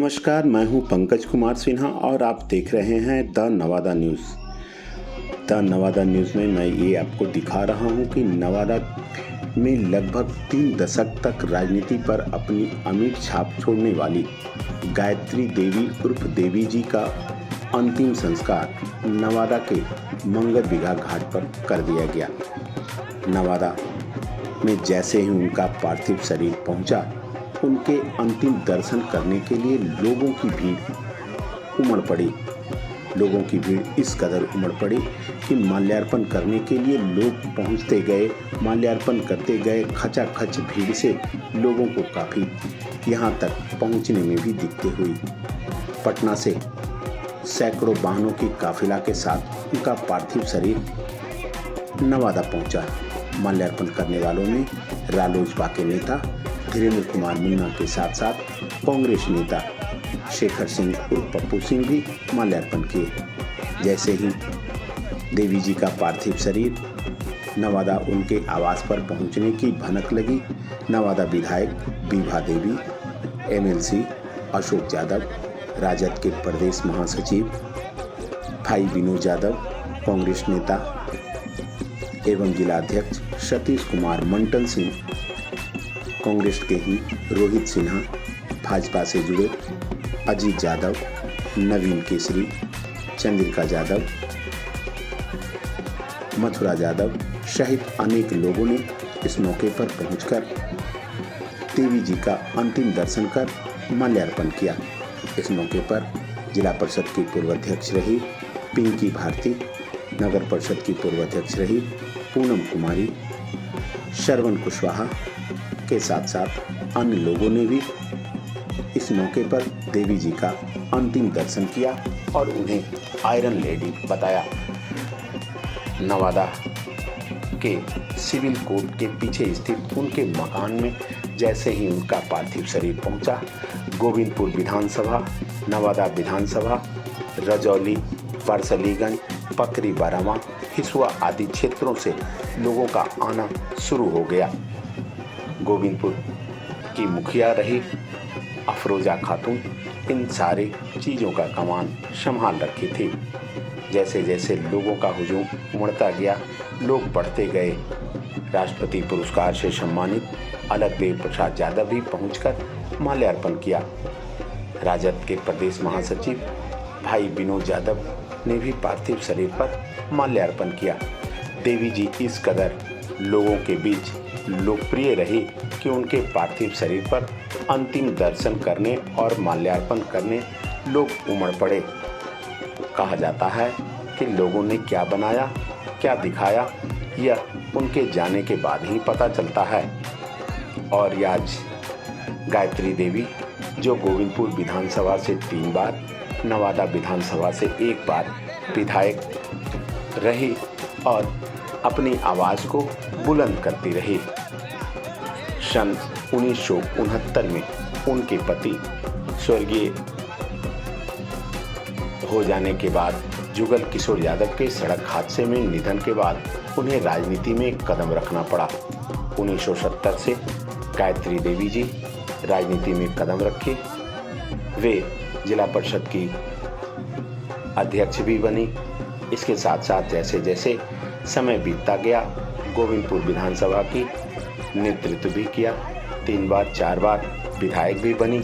नमस्कार, मैं हूं पंकज कुमार सिन्हा और आप देख रहे हैं the Nawada news. The Nawada news में मैं ये आपको दिखा रहा हूं कि नवादा में लगभग 3 दशक तक राजनीति पर अपनी अमिट छाप छोड़ने वाली गायत्री देवी उर्फ देवी जी का अंतिम संस्कार नवादा के मंगल बिघा घाट पर कर दिया गया। नवादा में जैसे ही उनका पार्थिव शरीर पहुंचा, उनके अंतिम दर्शन करने के लिए लोगों की भीड़ उमड़ पड़ी। लोगों की भीड़ इस कदर उमड़ पड़ी कि माल्यार्पण करने के लिए लोग पहुंचते गए, माल्यार्पण करते गए। खचाखच भीड़ से लोगों को काफ़ी यहाँ तक पहुँचने में भी दिक्कतें हुई। पटना से सैकड़ों वाहनों की काफिला के साथ उनका पार्थिव शरीर नवादा पहुंचा। माल्यार्पण करने वालों में रालोसपा के नेता धीरेन्द्र कुमार मुन्ना के साथ साथ कांग्रेस नेता शेखर सिंह उर्फ पप्पू सिंह भी माल्यार्पण किए। जैसे ही देवी जी का पार्थिव शरीर नवादा उनके आवास पर पहुंचने की भनक लगी, नवादा विधायक बीभा देवी, एमएलसी अशोक यादव, राजद के प्रदेश महासचिव भाई विनोद यादव, कांग्रेस नेता एवं जिलाध्यक्ष सतीश कुमार मंटन सिंह, कांग्रेस के ही रोहित सिन्हा, भाजपा से जुड़े अजीत यादव, नवीन केसरी, चंद्रिका यादव, मथुरा यादव सहित अनेक लोगों ने इस मौके पर पहुंचकर देवी जी का अंतिम दर्शन कर माल्यार्पण किया। इस मौके पर जिला परिषद की पूर्व अध्यक्ष रही पिंकी भारती, नगर परिषद की पूर्व अध्यक्ष रही पूनम कुमारी, श्रवण कुशवाहा के साथ साथ अन्य लोगों ने भी इस मौके पर देवी जी का अंतिम दर्शन किया और उन्हें आयरन लेडी बताया। नवादा के सिविल कोर्ट के पीछे स्थित उनके मकान में जैसे ही उनका पार्थिव शरीर पहुंचा, गोविंदपुर विधानसभा, नवादा विधानसभा, रजौली, परसलीगंज, पकरी बारामा, हिसुआ आदि क्षेत्रों से लोगों का आना शुरू हो गया। गोविंदपुर की मुखिया रही अफरोजा खातून इन सारी चीज़ों का कमान संभाल रखी थी। जैसे जैसे लोगों का हुजूम उमड़ता गया, लोग बढ़ते गए। राष्ट्रपति पुरस्कार से सम्मानित अलकदेव प्रसाद यादव भी पहुंचकर माल्यार्पण किया। राजद के प्रदेश महासचिव भाई विनोद यादव ने भी पार्थिव शरीर पर माल्यार्पण किया। देवी जी इस कदर लोगों के बीच लोकप्रिय रही कि उनके पार्थिव शरीर पर अंतिम दर्शन करने और माल्यार्पण करने लोग उमड़ पड़े। कहा जाता है कि लोगों ने क्या बनाया, क्या दिखाया, यह उनके जाने के बाद ही पता चलता है। और आज गायत्री देवी, जो गोविंदपुर विधानसभा से 3 बार, नवादा विधानसभा से 1 बार विधायक रही और अपनी आवाज़ को बुलंद करती रही। सन 1969 में उनके पति स्वर्गीय हो जाने के बाद जुगल किशोर यादव के सड़क हादसे में निधन के बाद उन्हें राजनीति में कदम रखना पड़ा। 1970 से गायत्री देवी जी राजनीति में कदम रखे। वे जिला परिषद की अध्यक्ष भी बनी। इसके साथ साथ जैसे जैसे समय बीतता गया, गोविंदपुर विधानसभा की नेतृत्व भी किया। 3 बार 4 बार विधायक भी बनी,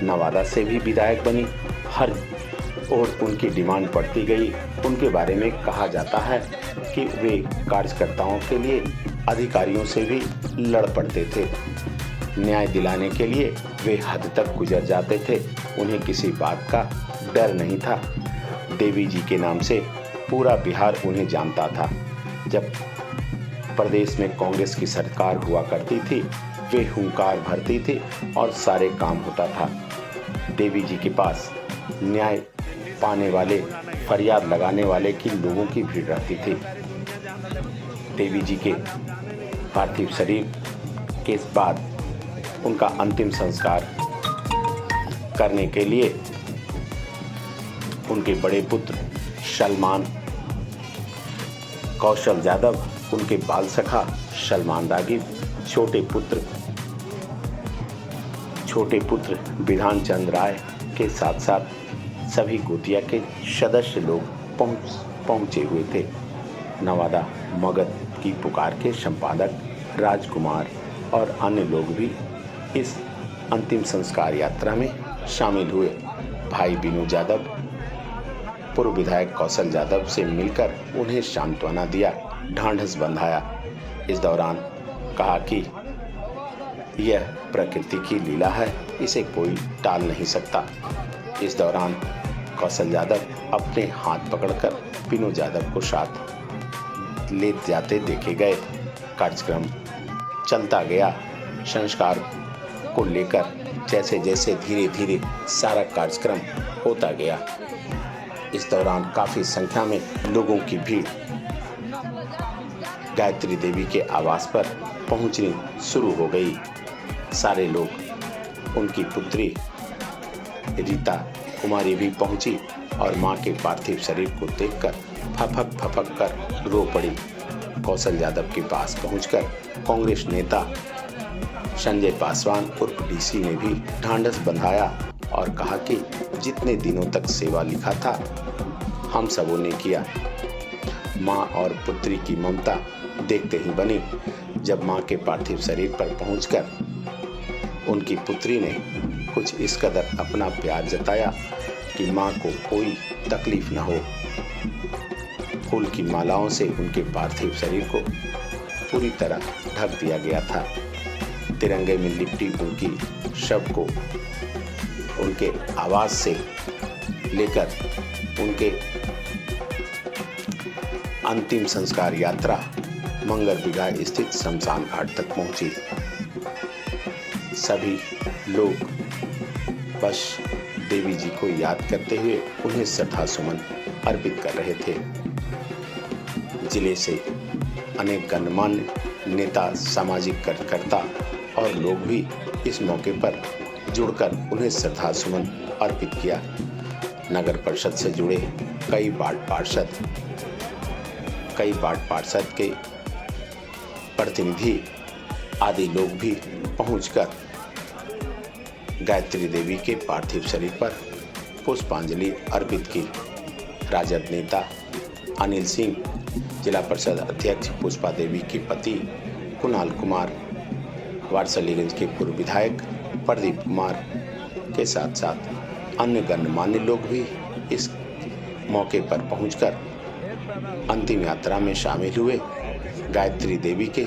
नवादा से भी विधायक बनी। हर और उनकी डिमांड बढ़ती गई। उनके बारे में कहा जाता है कि वे कार्यकर्ताओं के लिए अधिकारियों से भी लड़ पड़ते थे। न्याय दिलाने के लिए वे हद तक गुजर जाते थे। उन्हें किसी बात का डर नहीं था। देवी जी के नाम से पूरा बिहार उन्हें जानता था। जब प्रदेश में कांग्रेस की सरकार हुआ करती थी, वे हुंकार भरती थी और सारे काम होता था। देवी जी के पास न्याय पाने वाले, फरियाद लगाने वाले की लोगों की भीड़ रहती थी। देवी जी के पार्थिव शरीर के बाद उनका अंतिम संस्कार करने के लिए उनके बड़े पुत्र सलमान कौशल यादव, उनके बाल सखा सलमान रागिब, छोटे पुत्र विधान चंद्र राय, के साथ साथ सभी गोतिया के सदस्य लोग पहुंचे हुए थे। नवादा मगध की पुकार के संपादक राजकुमार और अन्य लोग भी इस अंतिम संस्कार यात्रा में शामिल हुए। भाई विनोद यादव पूर्व विधायक कौशल यादव से मिलकर उन्हें सांत्वना दिया, ढांढस बंधाया। इस दौरान कहा कि यह प्रकृति की लीला है, इसे कोई टाल नहीं सकता। इस दौरान कौशल यादव अपने हाथ पकड़कर विनोद यादव को साथ ले जाते देखे गए। कार्यक्रम चलता गया। संस्कार को लेकर जैसे जैसे धीरे धीरे सारा कार्यक्रम होता गया, इस दौरान काफी संख्या में लोगों की भीड़ गायत्री देवी के आवास पर पहुंचनी शुरू हो गई। सारे लोग, उनकी पुत्री रीता कुमारी भी पहुंची और मां के पार्थिव शरीर को देखकर फपक कर रो पड़ी। कौशल यादव के पास पहुंचकर कांग्रेस नेता संजय पासवान उर्फ डीसी ने भी ढांढस बंधाया और कहा कि जितने दिनों तक सेवा लिखा था हम सबों ने किया। मां और पुत्री की ममता देखते ही बनी। जब मां के पार्थिव शरीर पर पहुंचकर उनकी पुत्री ने कुछ इस कदर अपना प्यार जताया कि मां को कोई तकलीफ न हो। फूल की मालाओं से उनके पार्थिव शरीर को पूरी तरह ढक दिया गया था। तिरंगे में लिपटी उनकी शव को उनके आवास से लेकर उनके अंतिम संस्कार यात्रा मंगल बिघा स्थित शमशान घाट तक पहुंची। सभी लोग बस देवी जी को याद करते हुए उन्हें श्रद्धा सुमन अर्पित कर रहे थे। जिले से अनेक गणमान्य नेता, सामाजिक कार्यकर्ता और लोग भी इस मौके पर जुड़कर उन्हें श्रद्धा सुमन अर्पित किया। नगर परिषद से जुड़े कई वार्ड पार्षद के प्रतिनिधि आदि लोग भी पहुंचकर गायत्री देवी के पार्थिव शरीर पर पुष्पांजलि अर्पित की। राजद नेता अनिल सिंह, जिला परिषद अध्यक्ष पुष्पा देवी के पति कुणाल कुमार, वारसलीगंज के पूर्व विधायक प्रदीप कुमार के साथ साथ अन्य गणमान्य लोग भी इस मौके पर पहुंचकर अंतिम यात्रा में शामिल हुए। गायत्री देवी के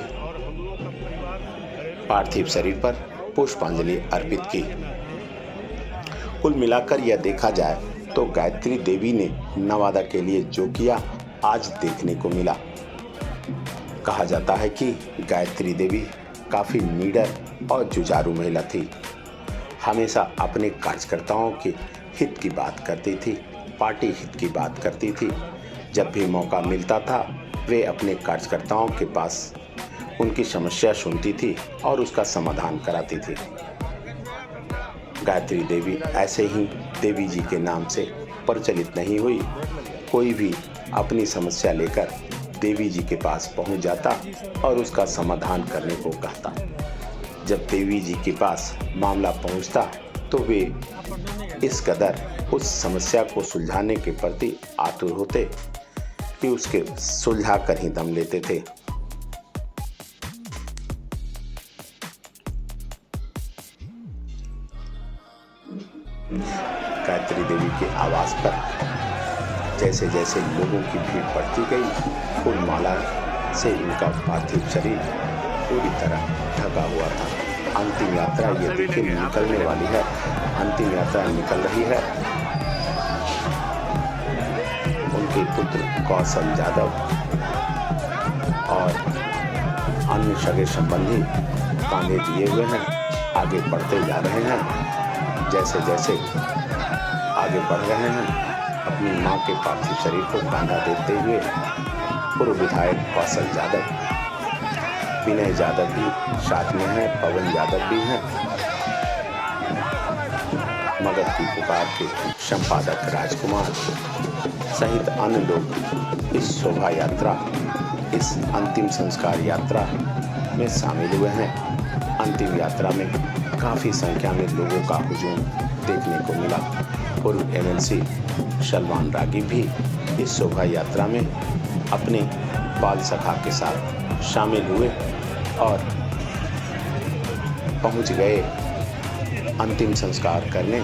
पार्थिव शरीर पर पुष्पांजलि अर्पित की। कुल मिलाकर यह देखा जाए तो गायत्री देवी ने नवादा के लिए जो किया आज देखने को मिला। कहा जाता है कि गायत्री देवी काफी निडर और जुझारू महिला थी। हमेशा अपने कार्यकर्ताओं के हित की बात करती थी, पार्टी हित की बात करती थी। जब भी मौका मिलता था वे अपने कार्यकर्ताओं के पास उनकी समस्या सुनती थी और उसका समाधान कराती थी। गायत्री देवी ऐसे ही देवी जी के नाम से प्रचलित नहीं हुई। कोई भी अपनी समस्या लेकर देवी जी के पास पहुंच जाता और उसका समाधान करने को कहता। जब देवी जी के पास मामला पहुंचता तो वे इस कदर उस समस्या को सुलझाने के प्रति आतुर होते कि उसके सुलझा कर ही दम लेते थे। गायत्री देवी के आवास पर जैसे जैसे लोगों की भीड़ बढ़ती गई, फूल माला से उनका पार्थिव शरीर पूरी तरह ढका हुआ था। अंतिम यात्रा ये देखिए निकलने वाली है, अंतिम यात्रा निकल रही है। उनके पुत्र कौशल यादव और अन्य सगे संबंधी कांधे दिए हुए हैं, आगे बढ़ते जा रहे हैं। जैसे जैसे आगे बढ़ रहे हैं, अपनी मां के पार्थिव शरीर को कांधा देते हुए पूर्व विधायक कौशल यादव, विनय यादव भी साथ में हैं, पवन यादव भी हैं, मगध की पुकार के संपादक राजकुमार सहित अन्य लोग इस शोभा यात्रा, इस अंतिम संस्कार यात्रा में शामिल हुए हैं। अंतिम यात्रा में काफी संख्या में लोगों का हुजूम देखने को मिला। पूर्व एमएलसी सलमान रागी भी इस शोभा यात्रा में अपने बाल सखा के साथ शामिल हुए और पहुंच गए अंतिम संस्कार करने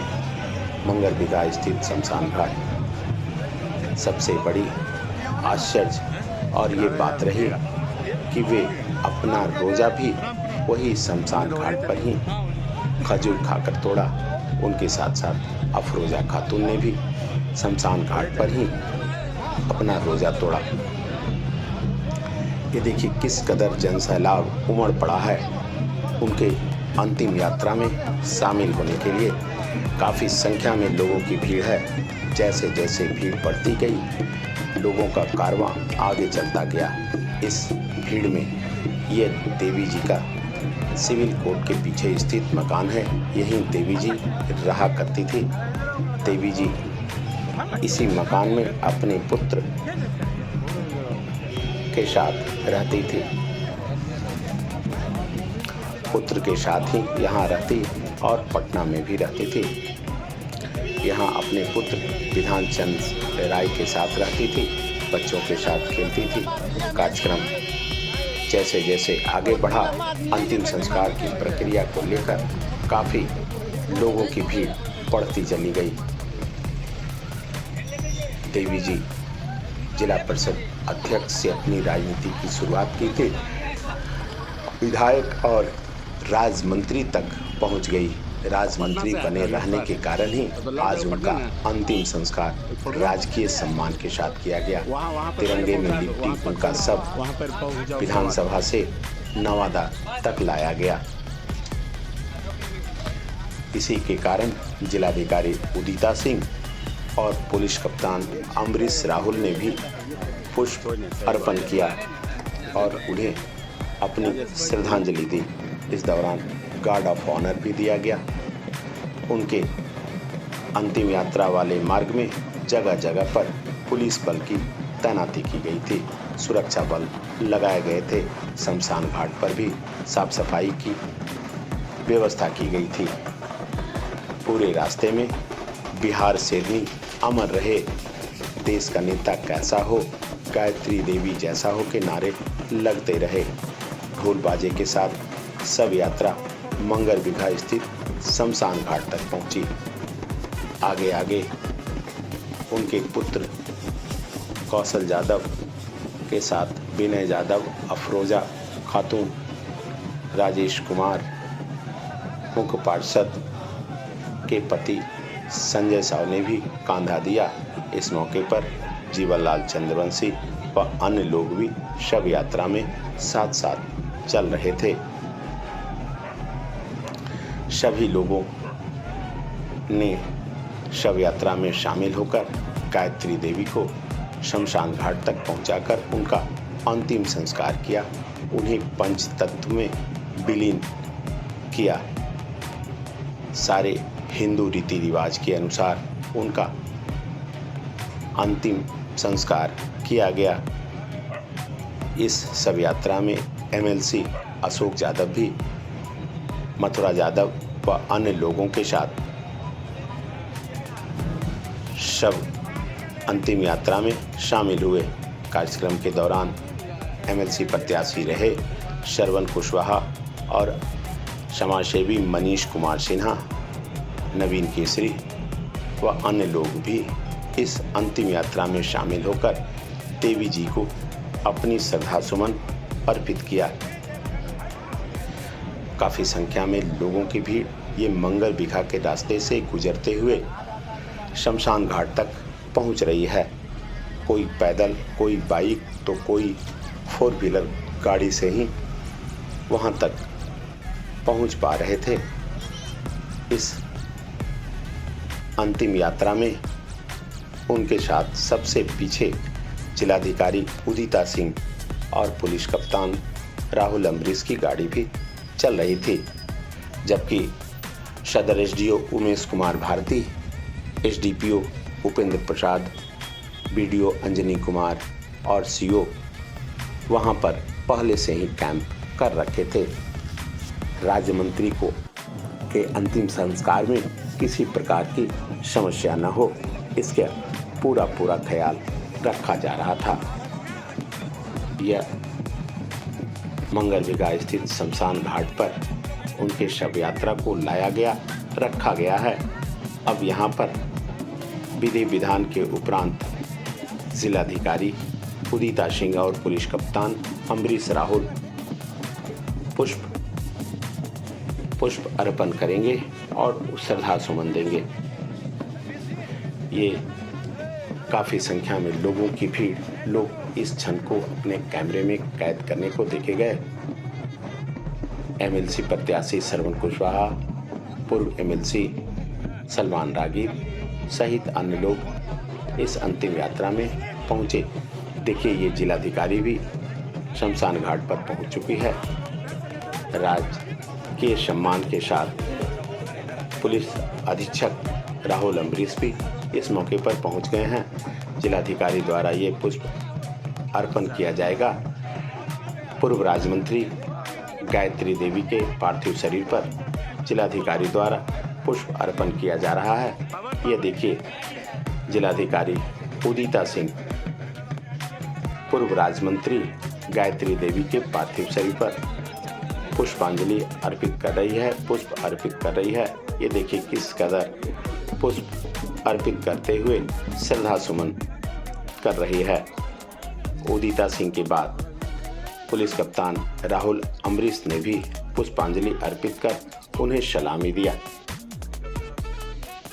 मंगल बिघा स्थित शमशान घाट। सबसे बड़ी आश्चर्य और ये बात रही कि वे अपना रोजा भी वही शमशान घाट पर ही खजूर खाकर तोड़ा। उनके साथ साथ अफरोजा खातून ने भी शमशान घाट पर ही अपना रोजा तोड़ा। ये देखिए किस कदर जनसैलाब उमड़ पड़ा है उनके अंतिम यात्रा में शामिल होने के लिए। काफ़ी संख्या में लोगों की भीड़ है। जैसे जैसे भीड़ बढ़ती गई लोगों का कारवां आगे चलता गया। इस भीड़ में ये देवी जी का सिविल कोर्ट के पीछे स्थित मकान है। यहीं देवी जी रहा करती थी। देवी जी इसी मकान में अपने पुत्र के साथ रहती थी। पुत्र के साथ ही यहाँ रहती और पटना में भी रहती थी। यहाँ अपने पुत्र विधान चंद राय के साथ रहती थी, बच्चों के साथ खेलती थी। कार्यक्रम जैसे जैसे आगे बढ़ा अंतिम संस्कार की प्रक्रिया को लेकर काफ़ी लोगों की भीड़ बढ़ती चली गई। देवी जी जिला परिषद अध्यक्ष से अपनी राजनीति की शुरुआत की थी। विधायक और राज्य मंत्री तक पहुंच गई। राज्य मंत्री बने रहने के कारण ही आज उनका अंतिम संस्कार राजकीय सम्मान के साथ किया गया। तिरंगे में लिपटी उनका शव विधानसभा से नवादा तक लाया गया। इसी के कारण जिलाधिकारी उदिता सिंह और पुलिस कप्तान अमरीश राहुल ने भी पुष्प अर्पण किया और उन्हें अपनी श्रद्धांजलि दी। इस दौरान गार्ड ऑफ ऑनर भी दिया गया। उनके अंतिम यात्रा वाले मार्ग में जगह जगह पर पुलिस बल की तैनाती की गई थी। सुरक्षा बल लगाए गए थे। शमशान घाट पर भी साफ सफाई की व्यवस्था की गई थी। पूरे रास्ते में बिहार शेरनी अमर रहे, देश का नेता कैसा हो, गायत्री देवी जैसा हो के नारे लगते रहे। ढोल बाजे के साथ सब यात्रा मंगल बिघा स्थित शमशान घाट तक पहुंची। आगे आगे उनके पुत्र कौशल यादव के साथ विनय यादव, अफरोजा खातून, राजेश कुमार, मुख्य पार्षद के पति संजय साव ने भी कांधा दिया। इस मौके पर जीवनलाल चंद्रवंशी व अन्य लोग भी शव यात्रा में साथ साथ चल रहे थे। सभी लोगों ने शव यात्रा में शामिल होकर गायत्री देवी को शमशान घाट तक पहुंचाकर उनका अंतिम संस्कार किया। उन्हें पंच तत्व में विलीन किया। सारे हिंदू रीति रिवाज के अनुसार उनका अंतिम संस्कार किया गया। इस शव यात्रा में एमएलसी अशोक यादव भी मथुरा यादव व अन्य लोगों के साथ शव अंतिम यात्रा में शामिल हुए। कार्यक्रम के दौरान एमएलसी प्रत्याशी रहे श्रवण कुशवाहा और समाजसेवी मनीष कुमार सिन्हा, नवीन केसरी व अन्य लोग भी इस अंतिम यात्रा में शामिल होकर देवी जी को अपनी श्रद्धा सुमन अर्पित किया। काफ़ी संख्या में लोगों की भीड़ ये मंगल बिघा के रास्ते से गुजरते हुए शमशान घाट तक पहुंच रही है। कोई पैदल, कोई बाइक तो कोई 4 व्हीलर गाड़ी से ही वहां तक पहुंच पा रहे थे। इस अंतिम यात्रा में उनके साथ सबसे पीछे जिलाधिकारी उदिता सिंह और पुलिस कप्तान राहुल अमरीश की गाड़ी भी चल रही थी, जबकि सदर SDO Umesh Kumar Bharti, SDPO Upendra Prasad, BDO Anjani Kumar और सीओ वहां पर पहले से ही कैंप कर रखे थे। राज्य मंत्री को के अंतिम संस्कार में किसी प्रकार की समस्या न हो, इसका पूरा ख्याल रखा जा रहा था। यह मंगलविगा स्थित शमशान घाट पर उनके शव यात्रा को लाया गया, रखा गया है। अब यहाँ पर विधि विधान के उपरांत जिलाधिकारी उदिता सिंह और पुलिस कप्तान अमरीश राहुल पुष्प अर्पण करेंगे और श्रद्धा सुमन देंगे। ये काफ़ी संख्या में लोगों की भीड़, लोग इस क्षण को अपने कैमरे में कैद करने को देखे गए। एमएलसी प्रत्याशी श्रवण कुशवाहा, पूर्व एमएलसी सलमान रागीब सहित अन्य लोग इस अंतिम यात्रा में पहुंचे। देखिए, ये जिलाधिकारी भी शमशान घाट पर पहुंच चुकी है। राजकीय सम्मान के साथ पुलिस अधीक्षक राहुल अम्बरीश भी इस मौके पर पहुंच गए हैं। जिलाधिकारी द्वारा ये पुष्प अर्पण किया जाएगा। पूर्व राज्य मंत्री गायत्री देवी के पार्थिव शरीर पर जिलाधिकारी द्वारा पुष्प अर्पण किया जा रहा है। ये देखिए, जिलाधिकारी उदिता सिंह पूर्व राज्य मंत्री गायत्री देवी के पार्थिव शरीर पर पुष्पांजलि अर्पित कर रही है। ये देखिए किस कदर पुष्प अर्पित करते हुए श्रद्धा सुमन कर रही है। उदिता सिंह के बाद पुलिस कप्तान राहुल अम्बरीश ने भी पुष्पांजलि अर्पित कर उन्हें सलामी दिया।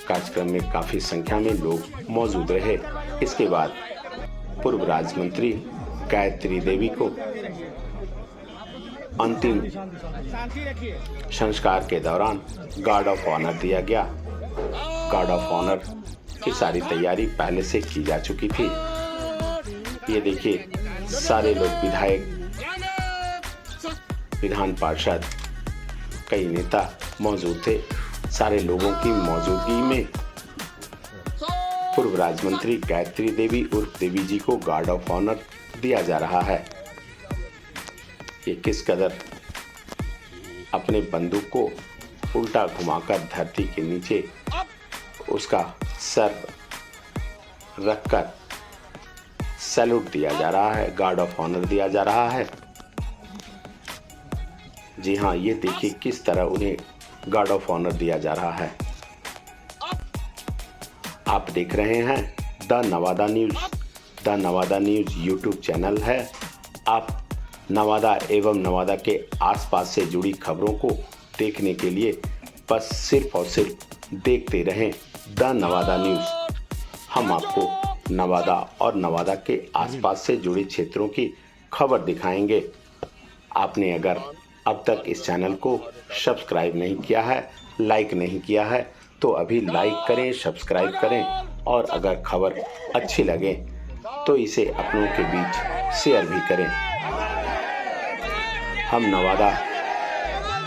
कार्यक्रम में काफी संख्या में लोग मौजूद रहे। इसके बाद पूर्व राज्य मंत्री गायत्री देवी को अंतिम संस्कार के दौरान गार्ड ऑफ ऑनर दिया गया। गार्ड ऑफ ऑनर की सारी तैयारी पहले से की जा चुकी थी। ये देखिए, सारे लोग विधायक, विधान पार्षद, कई नेता मौजूद थे। सारे लोगों की मौजूदगी में पूर्व राज्य मंत्री गायत्री देवी उर्फ देवी जी को गार्ड ऑफ ऑनर दिया जा रहा है। ये किस कदर अपने बंदूक को उल्टा घुमाकर धरती के नीचे उसका सर रखकर सैल्यूट दिया जा रहा है, गार्ड ऑफ ऑनर दिया जा रहा है। जी हाँ, ये देखिए किस तरह उन्हें गार्ड ऑफ ऑनर दिया जा रहा है। आप देख रहे हैं the Nawada news. The Nawada news YouTube channel है। आप नवादा एवं नवादा के आसपास से जुड़ी खबरों को देखने के लिए बस सिर्फ और सिर्फ देखते रहें द नवादा न्यूज। हम आपको नवादा और नवादा के आसपास से जुड़े क्षेत्रों की खबर दिखाएंगे। आपने अगर अब तक इस चैनल को सब्सक्राइब नहीं किया है, लाइक नहीं किया है, तो अभी लाइक करें, सब्सक्राइब करें और अगर खबर अच्छी लगे तो इसे अपनों के बीच शेयर भी करें। हम नवादा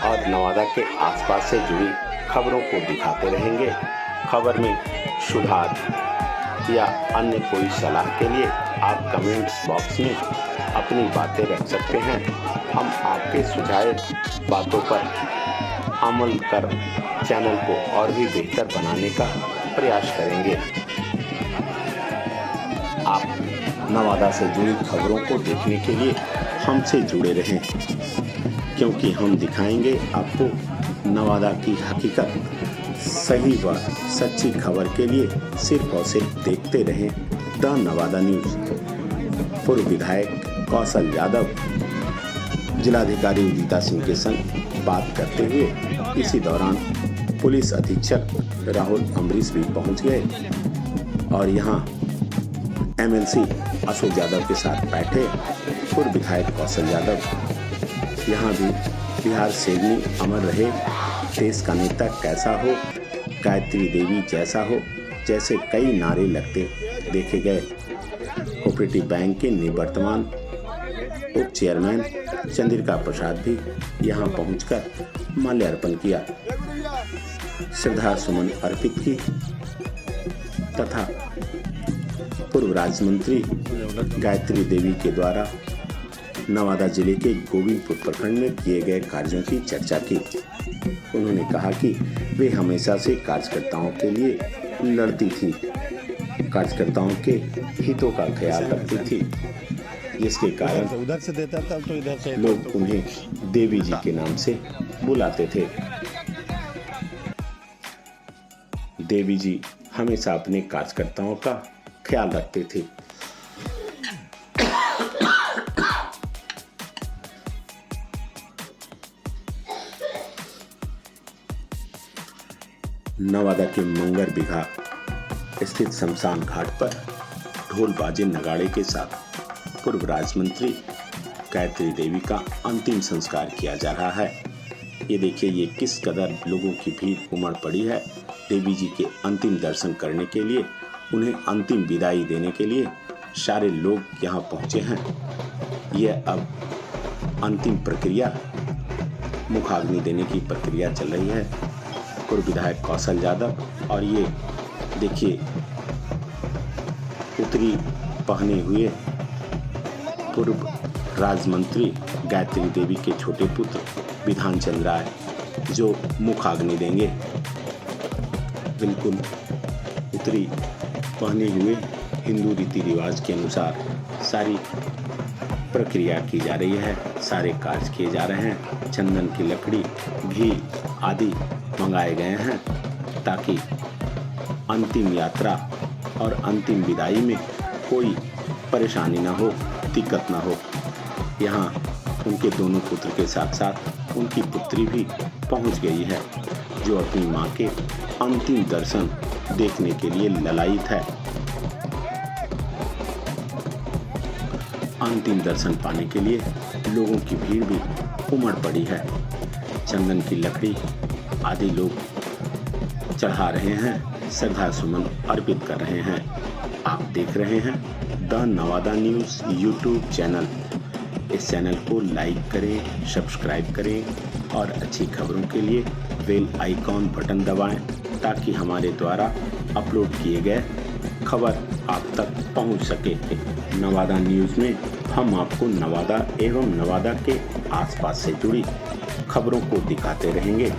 और नवादा के आसपास से जुड़ी खबरों को दिखाते रहेंगे। खबर में सुधार या अन्य कोई सलाह के लिए आप कमेंट्स बॉक्स में अपनी बातें रख सकते हैं। हम आपके सुझाए बातों पर अमल कर चैनल को और भी बेहतर बनाने का प्रयास करेंगे। आप नवादा से जुड़ी खबरों को देखने के लिए हमसे जुड़े रहें, क्योंकि हम दिखाएंगे आपको नवादा की हकीकत। सही व सच्ची खबर के लिए सिर्फ और सिर्फ देखते रहें द नवादा न्यूज। पूर्व विधायक कौशल यादव जिलाधिकारी उदिता सिंह के संग बात करते हुए इसी दौरान पुलिस अधीक्षक राहुल अम्बरीश भी पहुंच गए और यहाँ एमएलसी अशोक यादव के साथ बैठे पूर्व विधायक कौशल यादव। यहाँ भी बिहार सेवनी अमर रहे, देश का नेता कैसा हो, गायत्री देवी जैसा हो, जैसे कई नारे लगते देखे गए। कोऑपरेटिव बैंक के निवर्तमान उप चेयरमैन चंद्रिका प्रसाद भी यहाँ पहुंचकर माल्यार्पण किया, श्रद्धा सुमन अर्पित की तथा पूर्व राज्य मंत्री गायत्री देवी के द्वारा नवादा जिले के गोविंदपुर प्रखंड में किए गए कार्यों की चर्चा की। उन्होंने कहा कि वे हमेशा से कार्यकर्ताओं के लिए लड़ती थी, कार्यकर्ताओं के हितों का ख्याल रखती थी, जिसके कारण उधर से देता था तो इधर से लोग उन्हें देवी जी के नाम से बुलाते थे। देवी जी हमेशा अपने कार्यकर्ताओं का ख्याल रखते थे। नवादा के मंगर बिघा स्थित शमशान घाट पर ढोल बाजे नगाड़े के साथ पूर्व राज्य मंत्री गायत्री देवी का अंतिम संस्कार किया जा रहा है। ये देखिए, ये किस कदर लोगों की भीड़ उमड़ पड़ी है देवी जी के अंतिम दर्शन करने के लिए, उन्हें अंतिम विदाई देने के लिए सारे लोग यहाँ पहुँचे हैं। यह अब अंतिम प्रक्रिया, मुखाग्नि देने की प्रक्रिया चल रही है। पूर्व विधायक कौशल यादव और ये देखिए उत्तरी पहने हुए पूर्व राज्य मंत्री गायत्री देवी के छोटे पुत्र विधान चंद्र राय जो मुखाग्नि देंगे। बिल्कुल उत्तरी पहने हुए हिंदू रीति रिवाज के अनुसार सारी प्रक्रिया की जा रही है, सारे कार्य किए जा रहे हैं। चंदन की लकड़ी, घी आदि मंगाए गए हैं ताकि अंतिम यात्रा और अंतिम विदाई में कोई परेशानी ना हो, दिक्कत ना हो। यहाँ उनके दोनों पुत्र के साथ साथ उनकी पुत्री भी पहुँच गई है, जो अपनी माँ के अंतिम दर्शन देखने के लिए ललायित है। अंतिम दर्शन पाने के लिए लोगों की भीड़ भी उमड़ पड़ी है। चंदन की लकड़ी आदि लोग चढ़ा रहे हैं, श्रद्धा सुमन अर्पित कर रहे हैं। आप देख रहे हैं the Nawada news YouTube channel. इस चैनल को लाइक करें, सब्सक्राइब करें और अच्छी खबरों के लिए बेल आइकॉन बटन दबाएं ताकि हमारे द्वारा अपलोड किए गए खबर आप तक पहुंच सके। नवादा न्यूज़ में हम आपको नवादा एवं नवादा के आसपास से जुड़ी खबरों को दिखाते रहेंगे।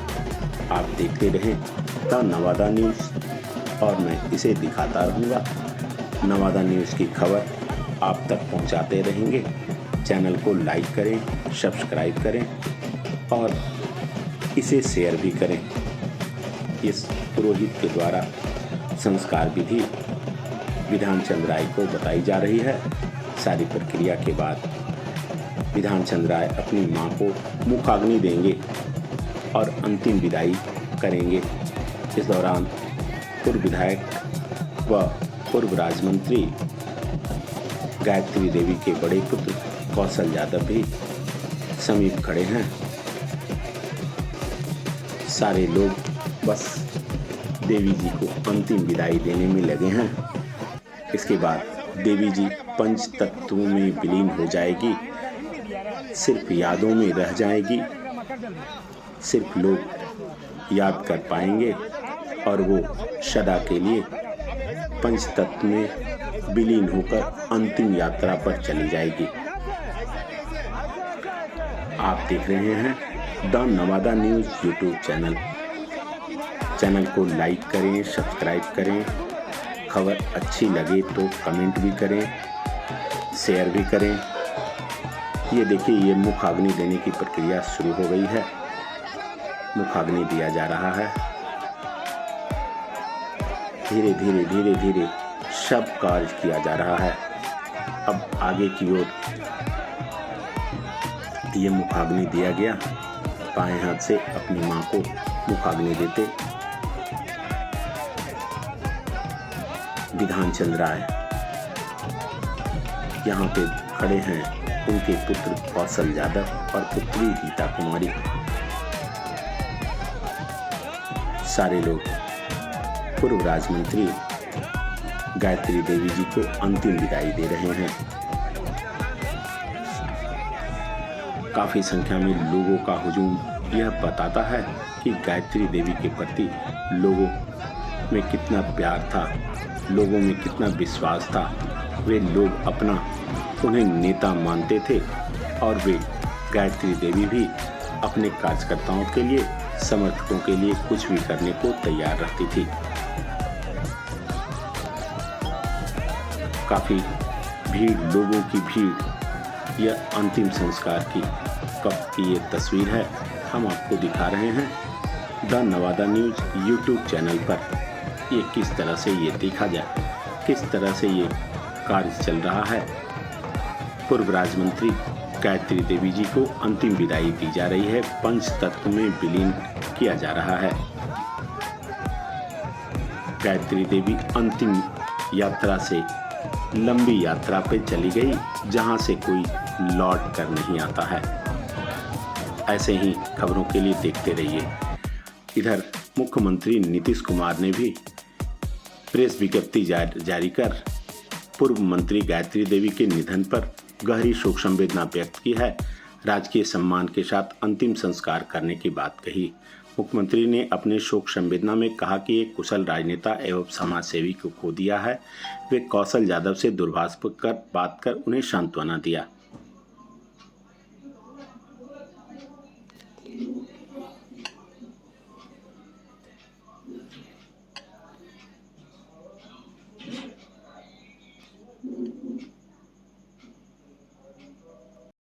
आप देखते रहें द नवादा न्यूज़ और मैं इसे दिखाता रहूँगा। नवादा न्यूज़ की खबर आप तक पहुँचाते रहेंगे। चैनल को लाइक करें, सब्सक्राइब करें और इसे शेयर भी करें। इस पुरोहित के द्वारा संस्कार विधि विधान चंद्र राय को बताई जा रही है। सारी प्रक्रिया के बाद विधान चंद्र राय अपनी मां को मुखाग्नि देंगे और अंतिम विदाई करेंगे। इस दौरान पूर्व विधायक व पूर्व राज्य मंत्री गायत्री देवी के बड़े पुत्र कौशल यादव भी समीप खड़े हैं। सारे लोग बस देवी जी को अंतिम विदाई देने में लगे हैं। इसके बाद देवी जी पंच तत्वों में विलीन हो जाएगी, सिर्फ यादों में रह जाएगी, सिर्फ लोग याद कर पाएंगे और वो सदा के लिए पंच तत्व में विलीन होकर अंतिम यात्रा पर चली जाएगी। आप देख रहे हैं the Nawada news YouTube channel. Channel को लाइक करें, सब्सक्राइब करें। खबर अच्छी लगे तो कमेंट भी करें, शेयर भी करें। ये देखिए, ये मुखाग्नि देने की प्रक्रिया शुरू हो गई है। मुखाग्नि दिया जा रहा है। धीरे धीरे धीरे धीरे सब कार्य किया जा रहा है। अब आगे की ओर ये मुखाग्नि दिया गया। बाएं हाथ से अपनी मां को मुखाग्नि देते विधान चंद्र राय यहाँ पे खड़े हैं। उनके पुत्र कौशल यादव और पुत्री गीता कुमारी। सारे लोग पूर्व राज्य मंत्री गायत्री देवी जी को अंतिम विदाई दे रहे हैं। काफी संख्या में लोगों का हुजूम यह बताता है कि गायत्री देवी के प्रति लोगों में कितना प्यार था, लोगों में कितना विश्वास था। वे लोग अपना उन्हें नेता मानते थे और वे गायत्री देवी भी अपने कार्यकर्ताओं के लिए, समर्थकों के लिए कुछ भी करने को तैयार रहती थी। काफी भीड़, लोगों की भीड़, यह अंतिम संस्कार की वक्त की ये तस्वीर है, हम आपको दिखा रहे हैं the Nawada news YouTube channel पर। ये किस तरह से ये देखा जाए, किस तरह से ये कार्य चल रहा है। पूर्व राज्य मंत्री गायत्री देवी जी को अंतिम विदाई दी जा रही है, पंच तत्व में विलीन किया जा रहा है। गायत्री देवी अंतिम यात्रा से लंबी यात्रा पे चली गई, जहां से कोई लौट कर नहीं आता है। ऐसे ही खबरों के लिए देखते रहिए। इधर मुख्यमंत्री नीतीश कुमार ने भी प्रेस विज्ञप्ति जारी कर पूर्व मंत्री गायत्री देवी के निधन पर गहरी शोक संवेदना व्यक्त की है। राजकीय सम्मान के साथ अंतिम संस्कार करने की बात कही। मुख्यमंत्री ने अपने शोक संवेदना में कहा कि एक कुशल राजनेता एवं समाज सेवी को खो दिया है। वे कौशल यादव से दूरभाष पर बात कर उन्हें सांत्वना दिया।